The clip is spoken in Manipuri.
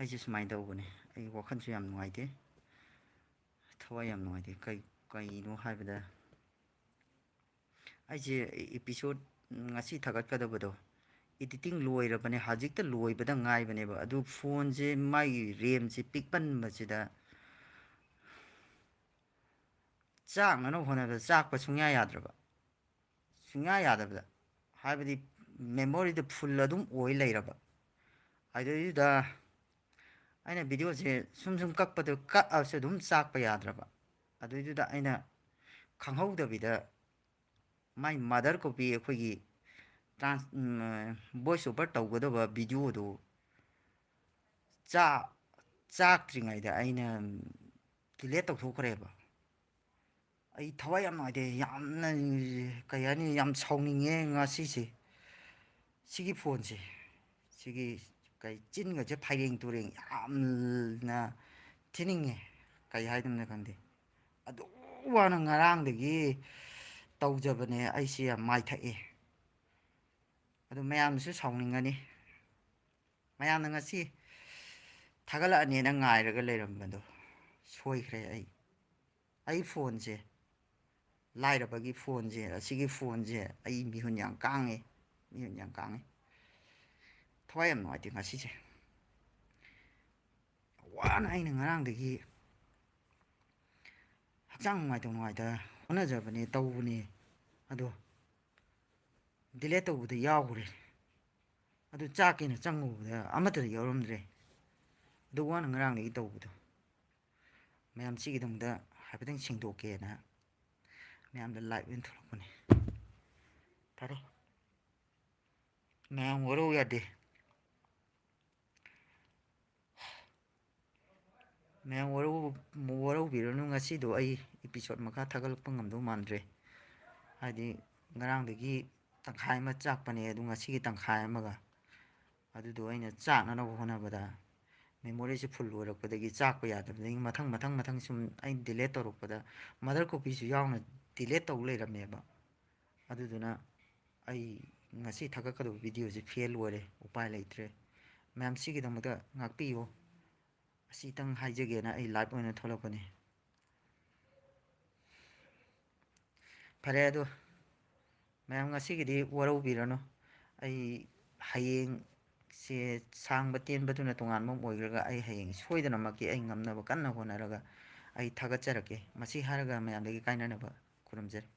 ꯑꯩꯁꯦ ꯁꯨꯃꯥꯏꯅ ꯇꯧꯕꯅꯦ. ꯑꯩ ꯋꯥꯈꯜꯁꯨ ꯌꯥꯝ ꯅꯨꯡꯉꯥꯏꯇꯦ, ꯊꯋꯥꯏ ꯌꯥꯝ ꯅꯨꯡꯉꯥꯏꯇꯦ. ꯀꯩꯅꯣ ꯍꯥꯏꯕꯗ ꯑꯩꯁꯦ ꯏꯄꯤꯁꯣꯠ ꯉꯁꯤ ꯊꯥꯒꯠꯀꯗꯕꯗꯣ ꯏꯗꯤꯇꯤꯡ ꯂꯣꯏꯔꯕꯅꯦ, ꯍꯧꯖꯤꯛꯇ ꯂꯣꯏꯕꯗ ꯉꯥꯏꯕꯅꯦꯕ. ꯑꯗꯨ ꯐꯣꯟꯁꯦ ꯃꯥꯒꯤ ꯔꯦꯝꯁꯦ ꯄꯤꯛꯄꯟꯕꯁꯤꯗ ꯆꯥꯛꯅꯅꯕ ꯍꯣꯠꯅꯕꯗ ꯆꯥꯛꯄ ꯁꯨꯡꯌꯥ ꯌꯥꯗ꯭ꯔꯕ, ꯁꯨꯡꯌꯥ ꯌꯥꯗꯕꯗ ꯍꯥꯏꯕꯗꯤ ꯃꯦꯃꯣꯔꯤꯗ ꯐꯨꯜ ꯑꯗꯨꯝ ꯑꯣꯏ ꯂꯩꯔꯕ. ꯑꯗꯨꯗꯩꯗꯨꯗ ꯑꯩꯅ ꯚꯤꯗꯤꯑꯣꯁꯦ ꯁꯨꯝ ꯀꯛꯄꯗꯣ ꯀꯛꯑꯁꯨ ꯑꯗꯨꯝ ꯆꯥꯛꯄ ꯌꯥꯗ꯭ꯔꯕ. ꯑꯗꯨꯏꯗꯨꯗ ꯑꯩꯅ ꯈꯪꯍꯧꯗꯕꯤꯗ ꯃꯥꯏ ꯃꯥꯗꯔ ꯀꯣꯄꯤ ꯑꯩꯈꯣꯏꯒꯤ ꯚꯣꯏꯁ ꯑꯣꯚꯔ ꯇꯧꯒꯗꯕ ꯚꯤꯗꯤꯑꯣꯗꯨ ꯆꯥꯛꯇ꯭ꯔꯤꯉꯩꯗ ꯑꯩꯅ ꯗꯤꯂꯦꯠ ꯇꯧꯊꯣꯛꯈ꯭ꯔꯦꯕ. ꯑꯩ ꯊꯋꯥꯏ ꯌꯥꯝ ꯅꯨꯡꯉꯥꯏꯇꯦ, ꯌꯥꯝꯅ ꯀꯩ ꯍꯥꯏꯅꯤ, ꯌꯥꯝ ꯁꯥꯎꯅꯤꯡꯉꯦ ꯉꯁꯤꯁꯦ. ꯁꯤꯒꯤ ꯐꯣꯟꯁꯦ, ꯁꯤꯒꯤ ꯆꯤꯟꯒꯁꯦ ꯐꯩꯔꯦꯡ ꯇꯨꯔꯦꯡ ꯌꯥꯝꯅ ꯊꯤꯅꯤꯡꯉꯦ, ꯀꯩ ꯍꯥꯏꯗꯣꯏꯅꯣ ꯈꯪꯗꯦ. ꯑꯗꯨ ꯋꯥꯅ ꯉꯔꯥꯡꯗꯒꯤ ꯇꯧꯖꯕꯅꯦ, ꯑꯩꯁꯦ ꯌꯥꯝ ꯃꯥꯏꯊꯛꯑꯦ. ꯑꯗꯨ ꯃꯌꯥꯝꯅꯁꯨ ꯁꯥꯎꯅꯤꯡꯉꯅꯤ. ꯃꯌꯥꯝꯅ ꯉꯁꯤ ꯊꯥꯒꯠꯂꯛꯑꯅꯦꯅ ꯉꯥꯏꯔꯒ ꯂꯩꯔꯝꯕꯗꯣ ꯁꯣꯏꯈ꯭ꯔꯦ. ꯑꯩ ꯐꯣꯟꯁꯦ, ꯂꯥꯏꯔꯕꯒꯤ ꯐꯣꯟꯁꯦ, ꯑꯁꯤꯒꯤ ꯐꯣꯟꯁꯦ ꯑꯩ ꯃꯤꯍꯨꯟ ꯌꯥꯝ ꯀꯥꯡꯉꯦ, ꯃꯤꯍꯨꯟ ꯌꯥꯝ ꯀꯥꯡꯉꯦ. ꯊꯋꯥꯏ ꯌꯥꯝ ꯅꯨꯡꯉꯥꯏꯇꯦ ꯉꯁꯤꯁꯦ. ꯋꯥꯅ ꯑꯩꯅ ꯉꯔꯥꯡꯗꯒꯤ ꯍꯛꯆꯥꯡ ꯅꯨꯡꯉꯥꯏꯇ ꯍꯣꯠꯅꯖꯕꯅꯦ, ꯇꯧꯕꯅꯦ. ꯑꯗꯣ ꯗꯤꯂꯦꯠ ꯇꯧꯕꯗ ꯌꯥꯎꯈ꯭ꯔꯦ. ꯑꯗꯨ ꯆꯥꯛꯀꯦꯅ ꯆꯪꯉꯨꯕꯗ ꯑꯃꯠꯇ ꯌꯥꯎꯔꯝꯗ꯭ꯔꯦ. ꯑꯗꯨ ꯋꯥꯅ ꯉꯔꯥꯡꯗꯒꯤ ꯇꯧꯕꯗꯣ ꯃꯌꯥꯝ ꯁꯤꯒꯤꯗꯃꯛꯇ ꯍꯥꯏꯐꯦꯠꯇꯪ ꯁꯦꯡꯗꯣꯛꯀꯦꯅ ꯃꯌꯥꯝꯗ ꯂꯥꯏꯚ ꯑꯣꯏꯅ ꯊꯣꯛꯂꯛꯄꯅꯦ. ꯐꯔꯦ, ꯃꯌꯥꯝ ꯋꯥꯔꯧ ꯌꯥꯗꯦ. ꯃꯌꯥꯝ ꯋꯥꯔꯧꯕꯤꯔꯅꯨ. ꯉꯁꯤꯗꯣ ꯑꯩ ꯏꯄꯤꯁꯣꯠ ꯃꯈꯥ ꯊꯥꯒꯠꯂꯛꯄ ꯉꯝꯗꯧ ꯃꯥꯟꯗ꯭ꯔꯦ. ꯍꯥꯏꯗꯤ ꯉꯔꯥꯡꯗꯒꯤ ꯇꯪꯈꯥꯏ ꯑꯃ ꯆꯥꯛꯄꯅꯦ, ꯑꯗꯨ ꯉꯁꯤꯒꯤ ꯇꯪꯈꯥꯏ ꯑꯃꯒ, ꯑꯗꯨꯗꯣ ꯑꯩꯅ ꯆꯥꯛꯅꯅꯕ ꯍꯣꯠꯅꯕꯗ ꯃꯦꯃꯣꯔꯤꯁꯦ ꯐꯨꯜ ꯑꯣꯏꯔꯛꯄꯗꯒꯤ ꯆꯥꯛꯄ ꯌꯥꯗꯕꯗꯒꯤ ꯃꯊꯪ ꯁꯨꯝ ꯑꯩꯅ ꯗꯤꯂꯦꯠ ꯇꯧꯔꯛꯄꯗ ꯃꯥꯗꯔ ꯀꯣꯄꯤꯁꯨ ꯌꯥꯎꯅ ꯗꯤꯂꯦꯠ ꯇꯧ ꯂꯩꯔꯝꯃꯦꯕ. ꯑꯗꯨꯗꯨꯅ ꯑꯩ ꯉꯁꯤ ꯊꯥꯒꯠꯀꯗꯕ ꯚꯤꯗꯤꯑꯣꯁꯦ ꯐꯦꯜ ꯑꯣꯏꯔꯦ, ꯎꯄꯥꯏ ꯂꯩꯇ꯭ꯔꯦ. ꯃꯌꯥꯝ ꯁꯤꯒꯤꯗꯃꯛꯇ ꯉꯥꯛꯄꯤꯌꯨ. ꯑꯁꯤꯇꯪ ꯍꯥꯏꯖꯒꯦꯅ ꯑꯩ ꯂꯥꯏꯚ ꯑꯣꯏꯅ ꯊꯣꯛꯂꯛꯄꯅꯤ. ꯐꯔꯦ, ꯑꯗꯣ ꯃꯌꯥꯝ ꯉꯁꯤꯒꯤꯗꯤ ꯋꯥꯔꯧꯕꯤꯔꯅꯨ. ꯑꯩ ꯍꯌꯦꯡꯁꯦ ꯁꯥꯡꯕ ꯇꯦꯟꯕꯗꯨꯅ ꯇꯣꯉꯥꯟꯕ ꯑꯃ ꯑꯣꯏꯈ꯭ꯔꯒ ꯑꯩ ꯍꯌꯦꯡ ꯁꯣꯏꯗꯅꯃꯛꯀꯤ ꯑꯩ ꯉꯝꯅꯕ ꯀꯟꯅ ꯍꯣꯠꯅꯔꯒ ꯑꯩ ꯊꯥꯒꯠꯆꯔꯛꯀꯦ. ꯃꯁꯤ ꯍꯥꯏꯔꯒ ꯃꯌꯥꯝꯗꯒꯤ ꯀꯥꯏꯅꯅꯕ ꯈꯨꯔꯨꯝꯖꯔꯤ.